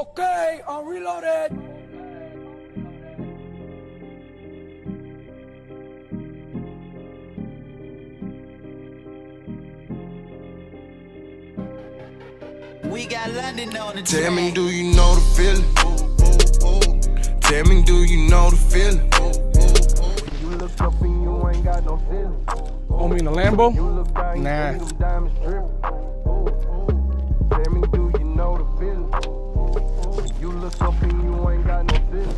Okay, I'm reloaded. We got London on the Tell me, do you know the feeling? Tell me, do you know the feeling? You look up and you ain't got no feeling. Oh, me in the Lambo? Nah. Tell me, do you know the feeling? You look up and you ain't got no feeling.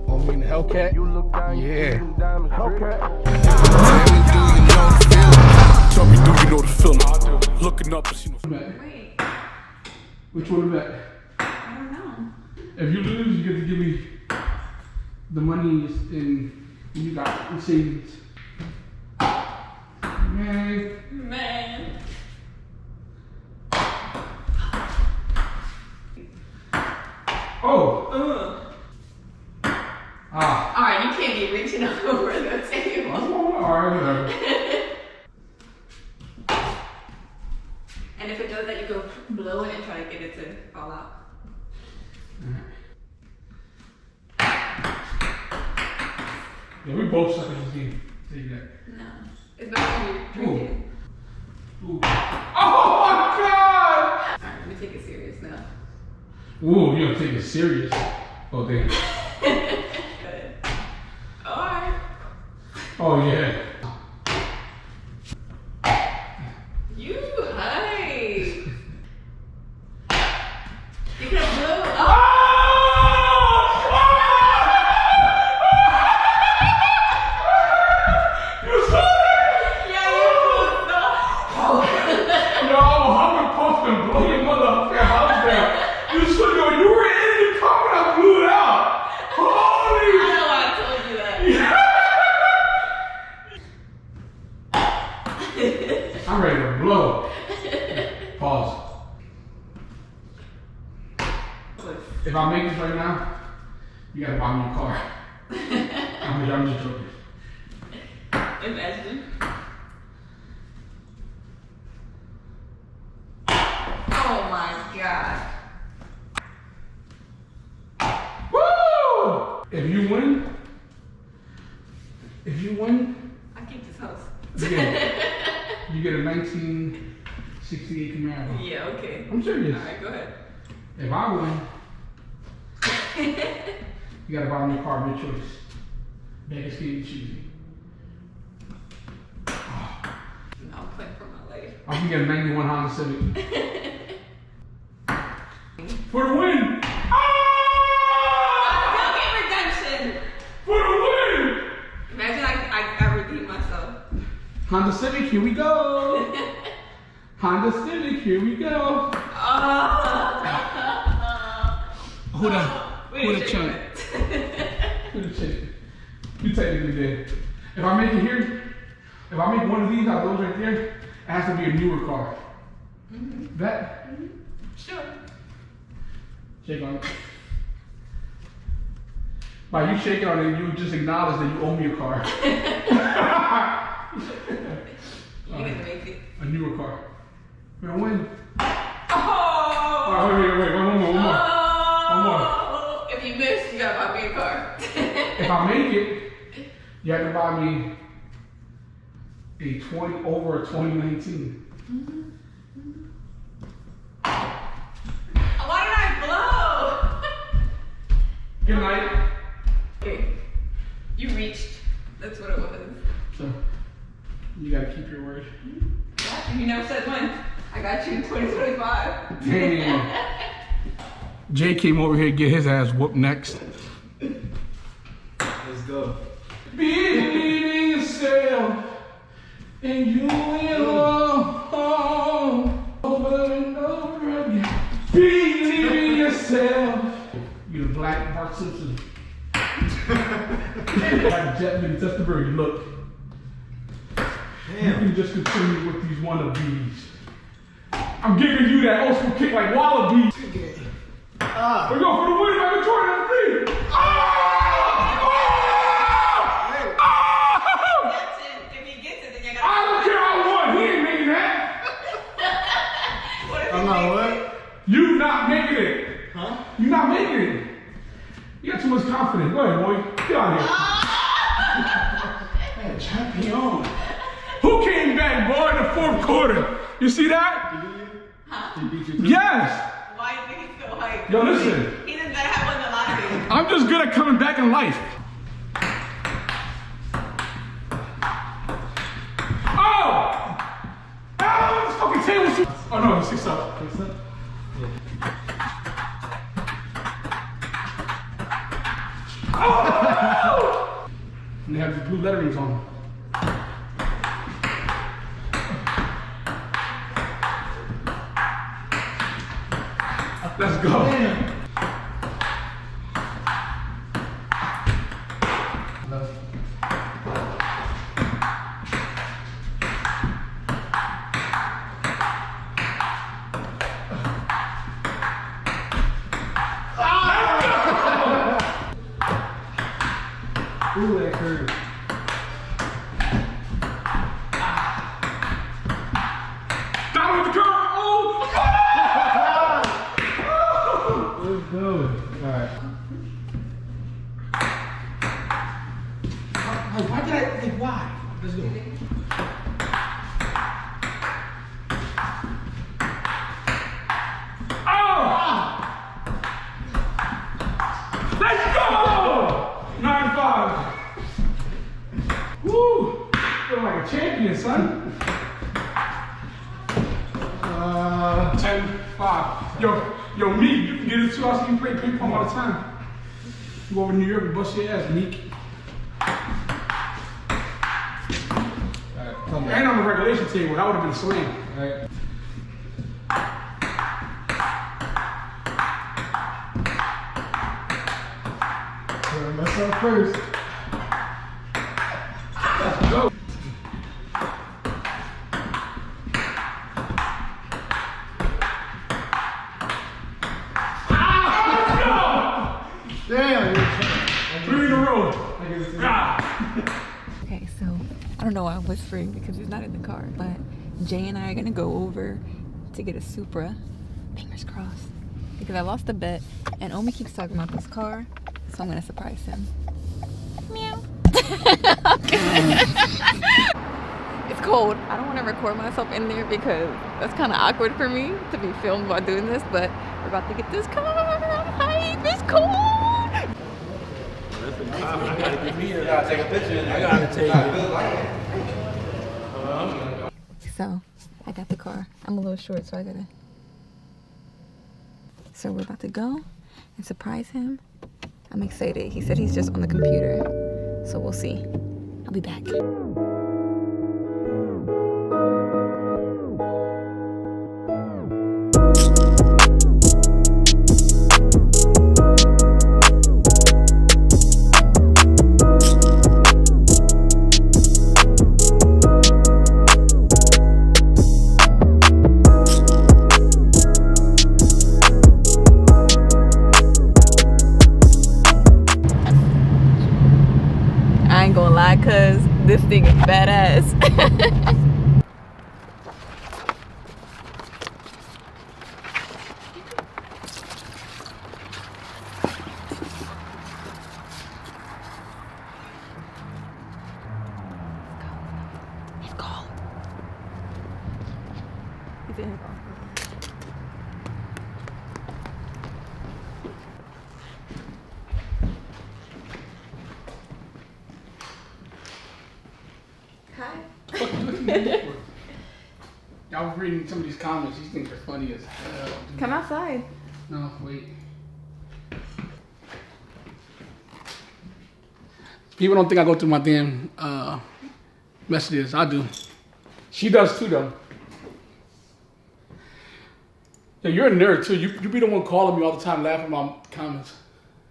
Oh, me in the Hellcat? You look down, Yeah. Hellcat. Tell me, do you know the feeling? Tell me, do you know the feeling? Looking up, you know. Wait, Which one is that? I don't know. If you lose, you get to give me the money in you got in savings. Man. Man. Oh. Ah. Alright, you can't be reaching over the table. Alright, whatever. And if it does that, you go blow it and try to get it to fall out. Yeah, we both suck at this game. Tell you that. No. It's better when you're drinking. Ooh. Oh my god! Alright, let me take it serious now. Ooh, you don't take it serious. Oh damn. Alright. Oh yeah. You hype. You could have blew. Oh! I'm ready to blow. Pause. If I make this right now, you gotta buy me a car. I'm just joking. Imagine. Oh my god. Woo! If you win, I keep this house. you get a 1968 Camaro. Yeah, okay. I'm serious. Alright, go ahead. If I win, you gotta buy me a car of your choice. Bag of skinny cheesy. No, I'm playing for my life. I can get a 91 Honda Civic. For the win! I'll get redemption. For the win! Imagine I redeem myself. Honda Civic, here we go. Honda Civic, here we go. Who the chunk? Who the chunk? You technically did. If I make it here, if I make one of these out of those right there, it has to be a newer car. That? Sure. Shake on it. By you shaking on it, you just acknowledge that you owe me a car. You didn't make it. A newer car. We're gonna win. Oh! Alright, wait, one more. If you miss, you gotta buy me a car. If I make it, you have to buy me a 2019. Why did I blow? Good night. Okay. You reached. That's what it was. So, you gotta keep your word. You never said when. I got you in 2025. Damn. Jay came over here to get his ass whooped next. Let's go. Believe in yourself, and you will over and over again. Believe in yourself. You the black Bart Simpson. Like Jetman, that's the bird. You look. Damn. You can just continue with these wannabes. I'm giving you that old school kick like wallabies. We're going for the win, Michael Jordan on three. If he gets it, then you I gotta. don't care, I won. He ain't making that. What if I'm he not makes what? it? You not making it. Huh? You not not making it. You got too much confidence. Go ahead, boy. Get out of here. Hey, champion. Who came back, boy, in the fourth quarter? You see that? Huh? Yes. Why do you think he's so hyped? Yo, listen. He didn't have one the lottery. I'm just good at coming back in life. Oh! Oh, this fucking table shoot. Oh no, it's 6 up. 6 up? Yeah. Oh! And they have the blue letterings on them. Let's go. Ooh, that curve. Got him with the curve. Oh! Let's go. Alright. Why did I think why? Let's go. Oh! Let's go! 9-5. Woo! Feel like a champion, son. 10-5. Yo, Meek, you can get it to us. You can play ping pong all the time. You go over to New York and bust your ass, Meek. Alright, come on. And on the regulation table, that would have been slam. Alright. Mess up first. Let's go. Damn. 3 in a row. Okay, so I don't know why I'm whispering because he's not in the car, but Jay and I are gonna go over to get a Supra. Fingers crossed. Because I lost a bet and Omi keeps talking about this car, so I'm gonna surprise him. Meow. It's cold. I don't want to record myself in there because that's kind of awkward for me to be filmed while doing this, but we're about to get this car. I'm hype. It's cold. I gotta take a picture. I gotta take it. So, I got the car. I'm a little short, so I gotta. So we're about to go and surprise him. I'm excited. He said he's just on the computer, so we'll see. I'll be back. Cause this thing is badass. He's gone. He's in his office. I was reading some of these comments. These things are funny as hell. Dude. Come outside. No, wait. People don't think I go through my damn messages. I do. She does too, though. Yeah, you're a nerd too. You be the one calling me all the time, laughing at my comments.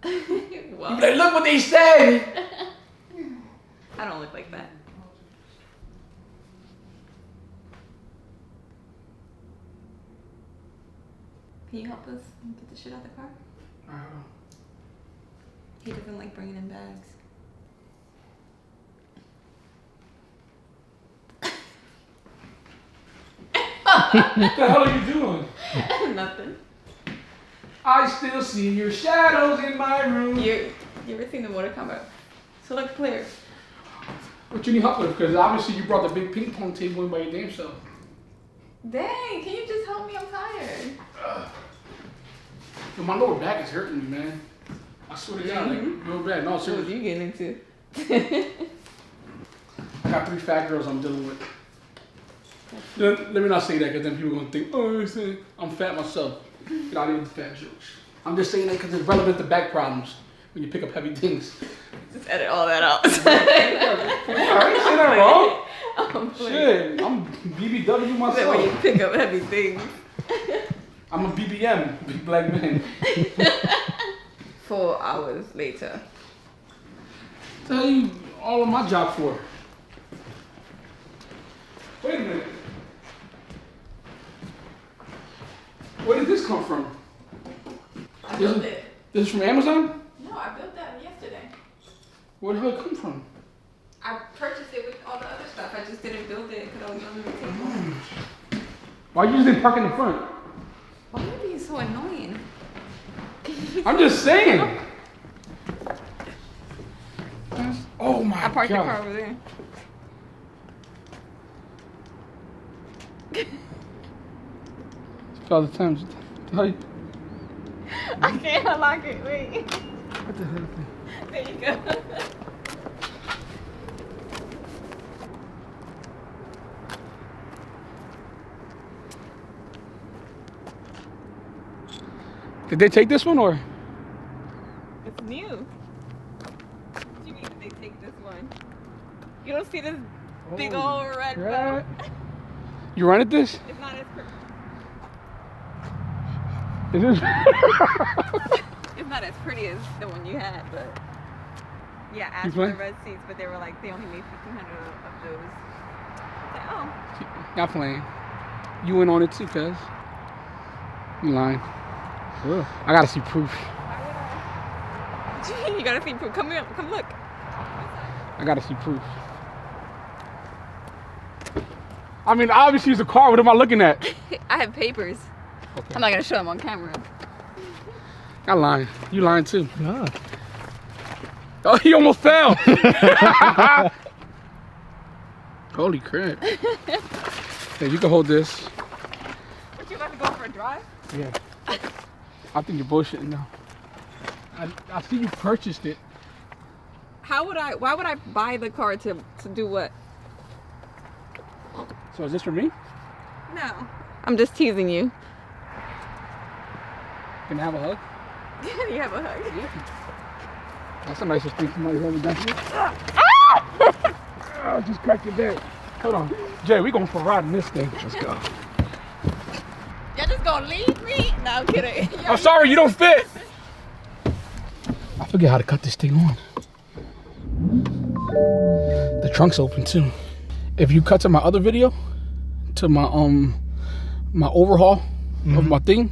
Well, You be like, look what they said. I don't look like that. Can you help us get the shit out of the car? He doesn't like bringing in bags. What the hell are you doing? Nothing. I still see your shadows in my room. You ever seen the Mortal Kombat? Select player. What you need help with? Because obviously you brought the big ping pong table in by your damn self. Dang, can you just help me? I'm tired. Yo, my lower back is hurting me, man. I swear to God, like, real bad. No, What are seriously. you getting into? I got 3 fat girls I'm dealing with. Let me not say that because then people are going to think, oh, I'm fat myself. Get out of here with the fat jokes. I'm just saying that because it's relevant to back problems when you pick up heavy things. Just edit all that out. I ain't saying that wrong. I'm playing. Shit, I'm BBW That when you myself. pick up heavy things. I'm a BBM, big black man. 4 hours later. Tell you all of my job for. Wait a minute. Where did this come from? I built it. This is from Amazon? No, I built that yesterday. Where the hell did it come from? I purchased it with all the other stuff. I just didn't build it because I was on the table. Why you just didn't park in the front? Why are you being so annoying? I'm just saying. Oh my I parked God. the car over there. Father Times. What I can't unlock it. Wait. the hell? There you go. Did they take this one or? It's new. What do you mean did they take this one? You don't see this big old red Right. belt? You rented this? It's not as pretty. Is this? It's not as pretty as the one you had, but yeah, I You asked for the playing? red seats, but they were like they only made 1,500 of those. I was like, oh. Y'all playing. You went on it too, cuz. You lying. I gotta see proof. You gotta see proof. Come here, come look. I gotta see proof. I mean, obviously it's a car. What am I looking at? I have papers. Okay. I'm not gonna show them on camera. I'm lying. You lying too. Nah. Oh, he almost fell. Holy crap. Hey, you can hold this. What, you about to go for a drive? Yeah. I think you're bullshitting now. I see you purchased it. Why would I buy the car to do what? So is this for me? No. I'm just teasing you. Can I have a hug? You have a hug. That's the nicest thing somebody's ever done for me. Oh, just cracked your back. Hold on. Jay, we going for a ride in this thing. Let's go. Y'all just gonna leave me? No, I'm kidding. I'm sorry, you don't fit. I forget how to cut this thing on. The trunk's open too. If you cut to my other video, to my my overhaul of my thing,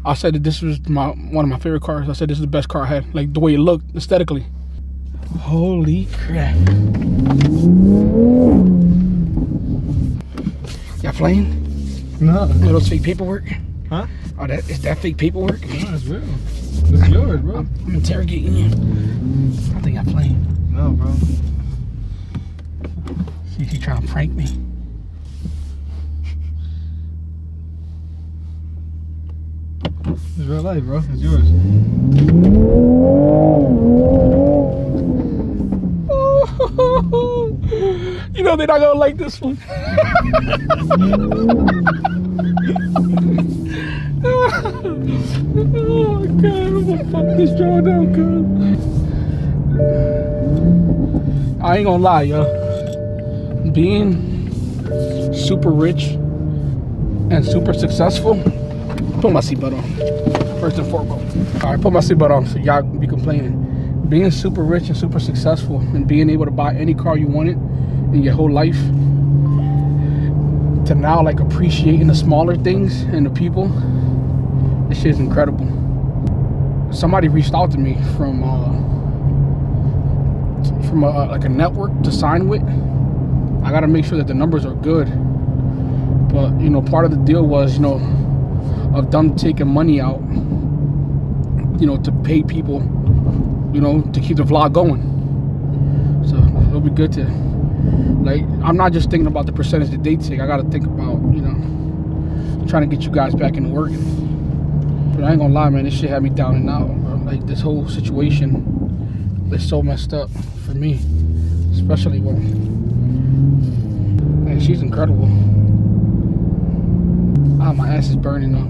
I said that this was one of my favorite cars. I said this is the best car I had, like the way it looked aesthetically. Holy crap! Y'all playing? No. Little fake paperwork? Huh? Oh, is that fake paperwork? No, it's real. It's yours, bro. I'm interrogating you. I think I'm playing. No, bro. See, he trying to prank me. It's real life, bro. It's yours. You know they're not gonna like this one. Oh God, I'm gonna fuck this joint up, cuz. I ain't gonna lie, yo. Being super rich and super successful. Put my seatbelt on, first and foremost. All right, put my seatbelt on so y'all be complaining. Being super rich and super successful and being able to buy any car you wanted in your whole life, to now like appreciating the smaller things and the people, this shit is incredible. Somebody reached out to me from like a network to sign with. I gotta make sure that the numbers are good, but you know, part of the deal was, you know, of them taking money out you know, to pay people, you know, to keep the vlog going. So it'll be good to, like, I'm not just thinking about the percentage that they take. I got to think about, you know, trying to get you guys back into working. But I ain't gonna lie, man, this shit had me down and out, bro. Like, this whole situation is so messed up for me, especially when, man, she's incredible. Ah, my ass is burning though.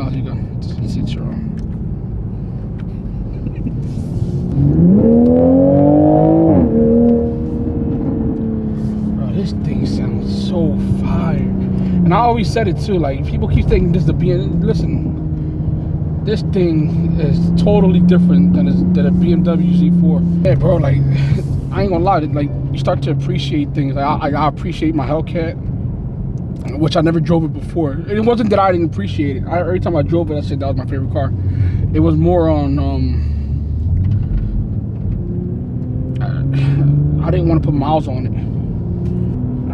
Oh, here you go. Sit your arm. Bro, this thing sounds so fire. And I always said it too, like, people keep thinking this is the BMW. Listen, this thing is totally different than a BMW Z4. Yeah, bro, like, I ain't gonna lie, like, you start to appreciate things. Like, I appreciate my Hellcat, which I never drove it before. It wasn't that I didn't appreciate it. Every time I drove it, I said that was my favorite car. It was more on, I didn't want to put miles on it.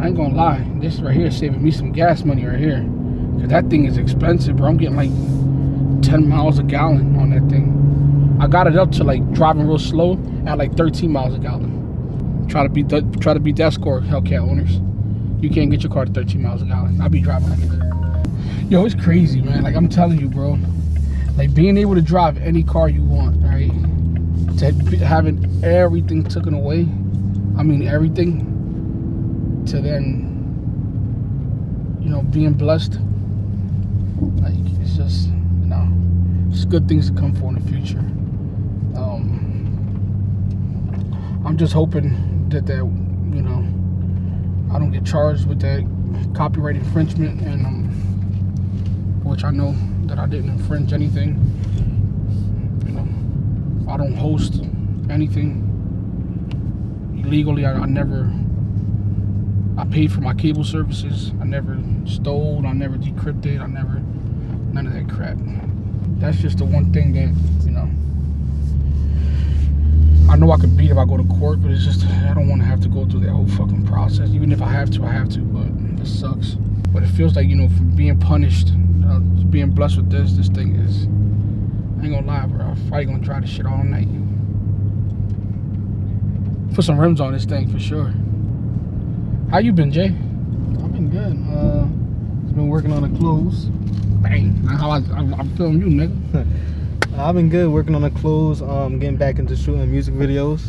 I ain't gonna lie, this right here is saving me some gas money right here. Cause that thing is expensive, bro. I'm getting like 10 miles a gallon on that thing. I got it up to like driving real slow at like 13 miles a gallon. Try to beat that score, Hellcat owners. You can't get your car to 13 miles a gallon. I'll be driving like it. Yo, it's crazy, man. Like, I'm telling you, bro. Like, being able to drive any car you want, right? To having everything taken away. I mean, everything. To then, you know, being blessed. Like, it's just, you know, it's good things to come for in the future. I'm just hoping that, you know, I don't get charged with that copyright infringement, and which I know that I didn't infringe anything. You know, I don't host anything illegally. I paid for my cable services. I never stole. I never decrypted. None of that crap. That's just the one thing that, you know, I know I could beat if I go to court, but it's just, I don't want to have to go through that whole fucking process. Even if I have to, but this sucks. But it feels like, you know, from being punished, being blessed with this thing is, I ain't gonna lie, bro. I'm probably gonna try this shit all night. Put some rims on this thing for sure. How you been, Jay? I've been good. Just been working on the clothes. Bang. How I'm feeling you, nigga. I've been good working on the clothes. Getting back into shooting music videos.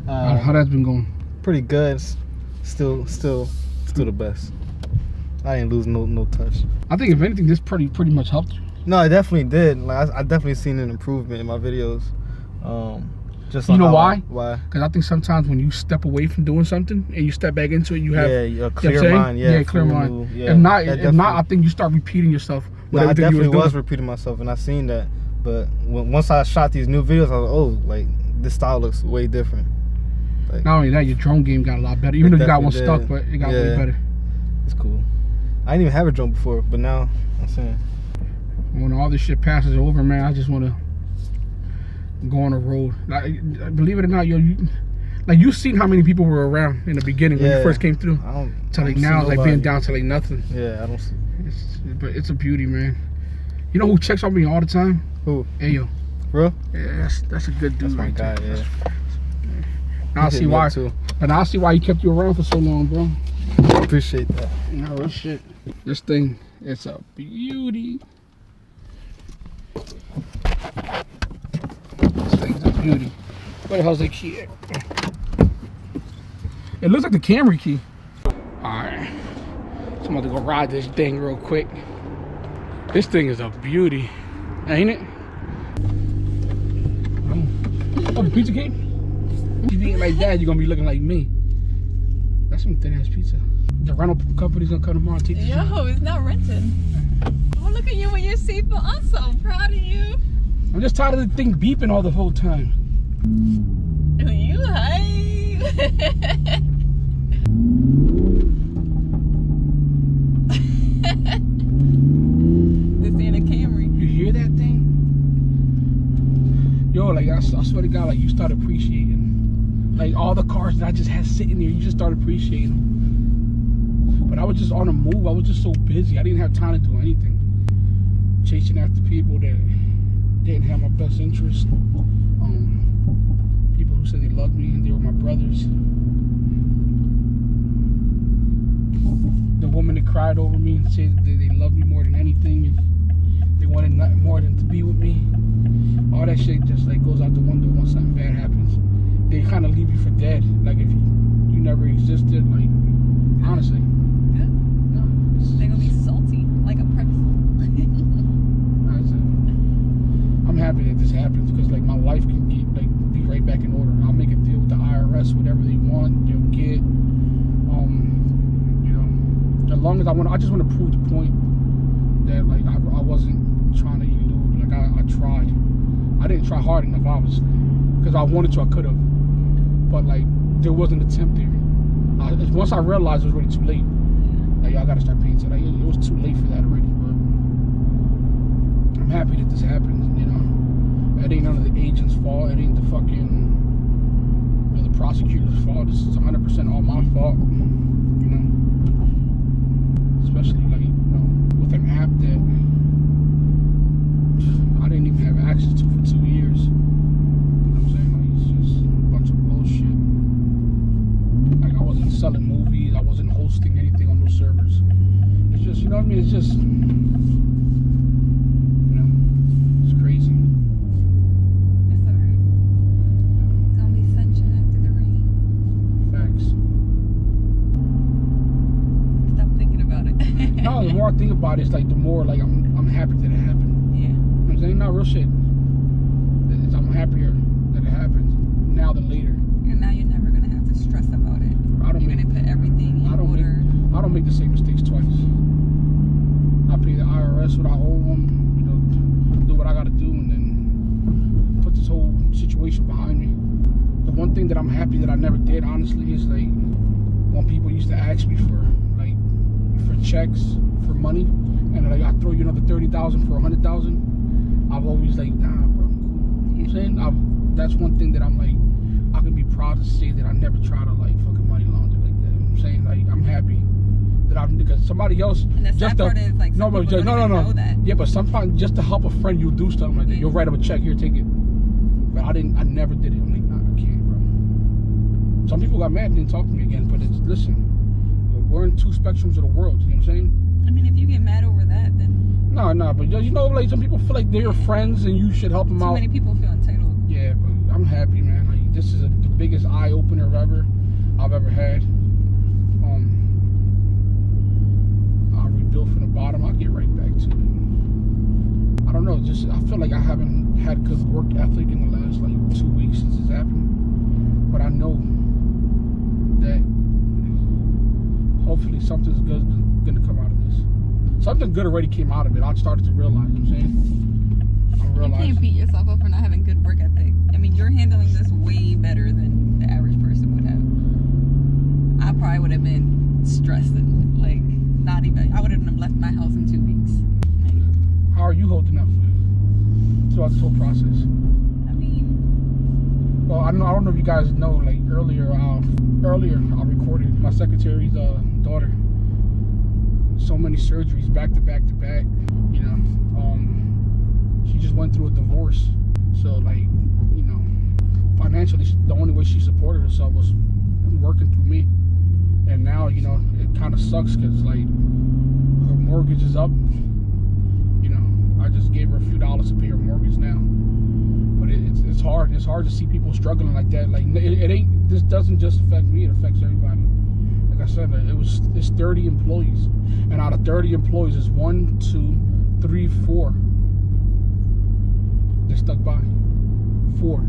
How that's been going? Pretty good. Still the best. I ain't losing no touch. I think if anything, this pretty much helped you. No, it definitely did. Like, I definitely seen an improvement in my videos. Just you know why? Why? Because I think sometimes when you step away from doing something and you step back into it, you have a clear mind. Yeah, clear mind. If not, I think you start repeating yourself. No, I definitely was repeating myself, and I seen that. But once I shot these new videos, I was like, oh, like, this style looks way different. Like, not only that, your drone game got a lot better. Even though you got one stuck, but it got way better. It's cool. I didn't even have a drone before, but now I'm saying, when all this shit passes over, man, I just want to go on the road. Like, believe it or not, yo, you seen how many people were around in the beginning when you first came through. To like now, it's like being down to like nothing. Yeah, I don't see. But it's a beauty, man. You know who checks on me all the time? Who? Ayo. Bro? Yeah, that's a good dude. That's my guy. Yeah. Now I see why. And I see why he kept you around for so long, bro. Appreciate that. No real shit. This thing, it's a beauty. This thing's a beauty. Where the hell's the key at? It looks like the Camry key. Alright. So I'm about to go ride this thing real quick. This thing is a beauty. Ain't it? Oh, the pizza cake? If you eat like that, you're gonna be looking like me. That's some thin ass pizza. The rental company's gonna come tomorrow and take this. Yo, it's not rented. Oh, look at you with your seatbelt. I'm so proud of you. I'm just tired of the thing beeping all the whole time. You hype. This ain't a Camry. You hear that thing? Yo, like I swear to God, like you start appreciating. Like all the cars that I just had sitting there, you just start appreciating them. But I was just on the move. I was just so busy. I didn't have time to do anything. Chasing after people that didn't have my best interest. People who said they loved me and they were my brothers. The woman that cried over me and said that they loved me more than anything and they wanted nothing more than to be with me. All that shit just like goes out the window once something bad happens. They kind of leave you for dead. Like if you never existed, like honestly. Good. No, They're gonna be salty like a pretzel. I'm happy that this happens because like my life can get like be right back in order. I'll make a deal with the IRS, whatever they want, they'll get. You know, as long as I just want to prove the point that like I wasn't trying to elude. Like I tried. I didn't try hard enough, obviously, because I wanted to. I could have, but like there was an attempt there. Once I realized it was already too late. Like y'all gotta start paying attention. Like, it was too late for that already. But I'm happy that this happened. You know, it ain't none of the agent's fault. It ain't the fucking the prosecutor's fault. This is 100% all my fault. You know, especially like with an app that I didn't even have access to for 2 years. You know what I'm saying? Like it's just a bunch of bullshit. Like I wasn't selling movies. I wasn't hosting anything on those servers. It's just, you know what I mean? It's just, you know, it's crazy. It's alright. It's gonna be sunshine after the rain. Facts. Stop thinking about it. No, the more I think about it, it's like the more like I'm happy that it happened. Yeah. You know what I'm saying? Not real shit. I'm happier that it happened now than later. And now you're never gonna have to stress about it. You're gonna put everything in order. I don't make the same mistakes twice. I pay the IRS what I owe them, you know, do what I gotta do, and then put this whole situation behind me. The one thing that I'm happy that I never did, honestly, is like when people used to ask me for checks for money, and like I throw you another 30,000 for 100,000. I've always like, nah, bro. You know what I'm saying? That's one thing that I'm like, I can be proud to say that I never try to like fucking money launder like that. You know what I'm saying? Like I'm happy that because somebody else And the sad part is like some people don't even know that. Yeah, but sometimes just to help a friend, you'll do something like that. You'll write up a check, here, take it. But I never did it. I'm like, nah, I can't, bro. Some people got mad and didn't talk to me again, but it's, listen, we're in two spectrums of the world, you know what I'm saying? I mean, if you get mad over that, then No, but you know, like some people feel like they're your friends and you should help them out. too many people feel entitled. Yeah, but I'm happy, man. Like this is the biggest eye opener I've ever had. I'll rebuild from the bottom. I'll get right back to it. I don't know. Just I feel like I haven't had good work ethic in the last like 2 weeks since this happened. But I know that hopefully something's good gonna come out of this. Something good already came out of it. I started to realize. You know what I'm saying? You can't beat yourself up for not having good work ethic. I mean, you're handling this way better than the average person would have. I probably would have been stressed and like not even. I would have left my house in 2 weeks. Like, how are you holding up throughout this whole process? I mean, well, I don't know if you guys know. Like earlier I recorded my secretary's daughter. So many surgeries back to back to back. You know. She just went through a divorce, so like, you know, financially the only way she supported herself was working through me. And now, you know, it kind of sucks because like her mortgage is up. You know, I just gave her a few dollars to pay her mortgage now, but it's hard. It's hard to see people struggling like that. Like it ain't. This doesn't just affect me. It affects everybody. Like I said, it's 30 employees, and out of 30 employees, it's 1, 2, 3, 4. They stuck by 4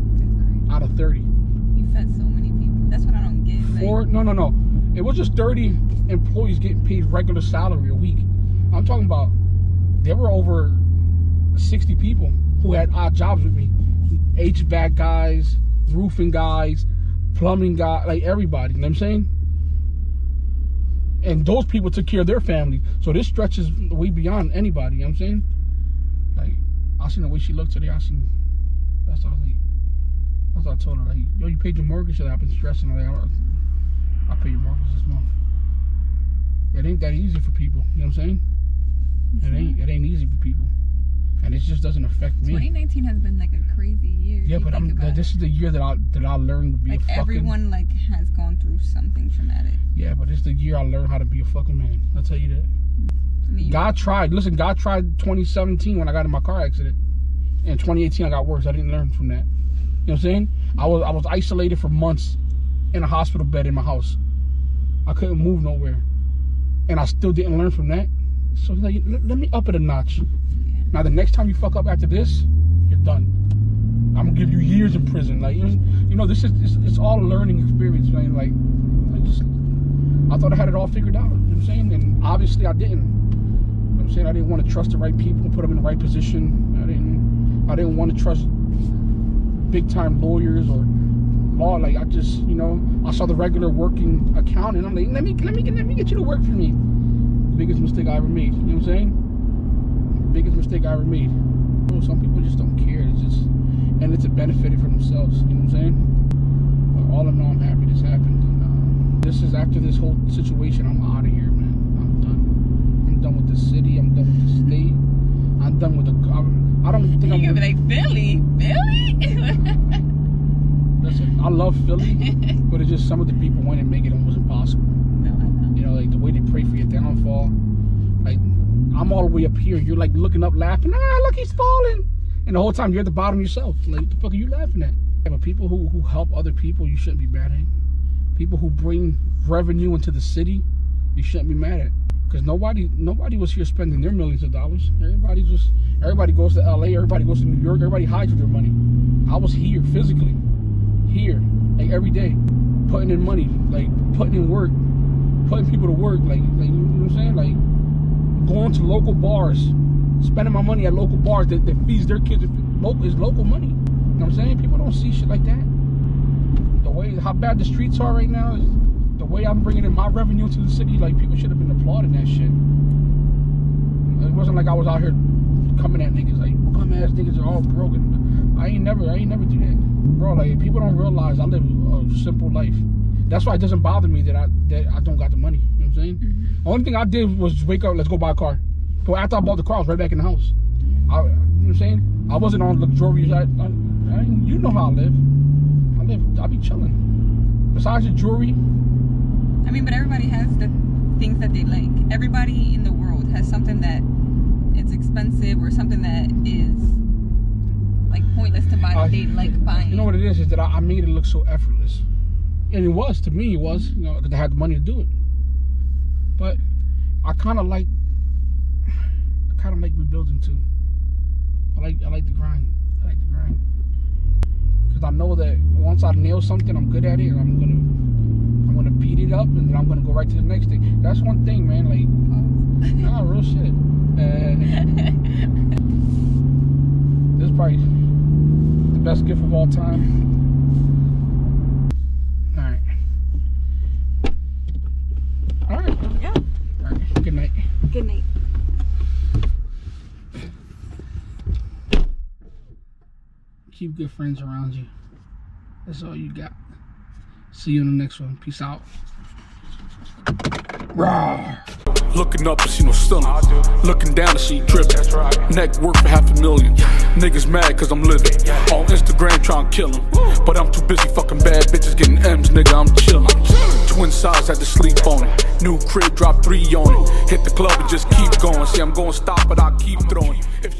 out of 30. you fed so many people. That's what I don't get. Like, 4? No. It was just 30 employees getting paid regular salary a week. I'm talking about there were over 60 people who had odd jobs with me. HVAC guys, roofing guys, plumbing guys, like everybody. You know what I'm saying? And those people took care of their family. So this stretches way beyond anybody. You know what I'm saying? Like, I seen the way she looked today. That's what I told her. Like, yo, you paid your mortgage? I've been stressing. Like, I'll pay your mortgage this month. It ain't that easy for people. You know what I'm saying? It ain't easy for people. and it just doesn't affect me. 2019 has been like a crazy year. Yeah, but this is the year that I learned to be like a fucking... everyone like has gone through something traumatic. Yeah, but it's the year I learned how to be a fucking man. I'll tell you that. I mean, God tried 2017 when I got in my car accident. In 2018 I got worse. I didn't learn from that. You know what I'm saying? I was isolated for months in a hospital bed in my house. I couldn't move nowhere. And I still didn't learn from that. So like, let me up it a notch. Now the next time you fuck up after this, you're done. I'm gonna give you years in prison. Like, you know, this is it's all a learning experience, man. Like, I thought I had it all figured out. You know what I'm saying? And obviously I didn't. You know what I'm saying? I didn't want to trust the right people, put them in the right position. I didn't want to trust big time lawyers or law. Like, I just, you know, I saw the regular working accountant. I'm like, let me get you to work for me. Biggest mistake I ever made. You know what I'm saying? Biggest mistake I ever made. Some people just don't care. It's just, and it's a benefit for themselves. You know what I'm saying? But all in all, I'm happy this happened. And this is after this whole situation. I'm out of here, man. I'm done. I'm done with the city. I'm done with the state. I'm done with the. I don't think I'm. You're gonna be like Philly. Listen, I love Philly, but it's just some of the people went and make it almost impossible. No, I know. You know, like the way they pray for your downfall. Like, I'm all the way up here. You're like looking up, laughing. Ah, look, he's falling. And the whole time you're at the bottom yourself. Like, what the fuck are you laughing at? Yeah, but people who help other people, you shouldn't be mad at. People who bring revenue into the city, you shouldn't be mad at. Because nobody was here spending their millions of dollars. Everybody goes to LA, everybody goes to New York, everybody hides with their money. I was here physically. Here, like every day, putting in money, like putting in work, putting people to work, like you know what I'm saying? Like going to local bars, spending my money at local bars that feeds their kids is local money. You know what I'm saying? People don't see shit like that. The way how bad the streets are right now is the way I'm bringing in my revenue to the city. Like, people should have been applauding that shit. It wasn't like I was out here coming at niggas like bum ass niggas are all broken. I ain't never do that, bro. Like, people don't realize I live a simple life. That's why it doesn't bother me that I don't got the money. You know what I'm saying? Mm-hmm. The only thing I did was wake up, let's go buy a car. But after I bought the car, I was right back in the house. You know what I'm saying? I wasn't on luxurious. You know how I live. I be chilling. Besides the jewelry. I mean, but everybody has the things that they like. Everybody in the world has something that is expensive or something that is like pointless to buy that they like buying. You know what it is that I made it look so effortless. And it was, to me, it was, you know, because I had the money to do it. But I kind of like rebuilding too. I like the grind. I like the grind. Because I know that once I nail something, I'm good at it, and I'm gonna beat it up, and then I'm gonna go right to the next thing. That's one thing, man. Like, nah, real shit. This is probably the best gift of all time. All right. Yeah. All right. Good night. Good night. Keep good friends around you. That's all you got. See you in the next one. Peace out. Rawr. Looking up and see no stunner. Looking down and see dripping. Neck worth for $500,000. Niggas mad cause I'm living. On Instagram trying to kill them. But I'm too busy fucking bad bitches getting M's, nigga, I'm chillin'. Twin size, had to sleep on it. New crib, drop 3 on it. Hit the club and just keep going. See, I'm going to stop, but I keep throwing. If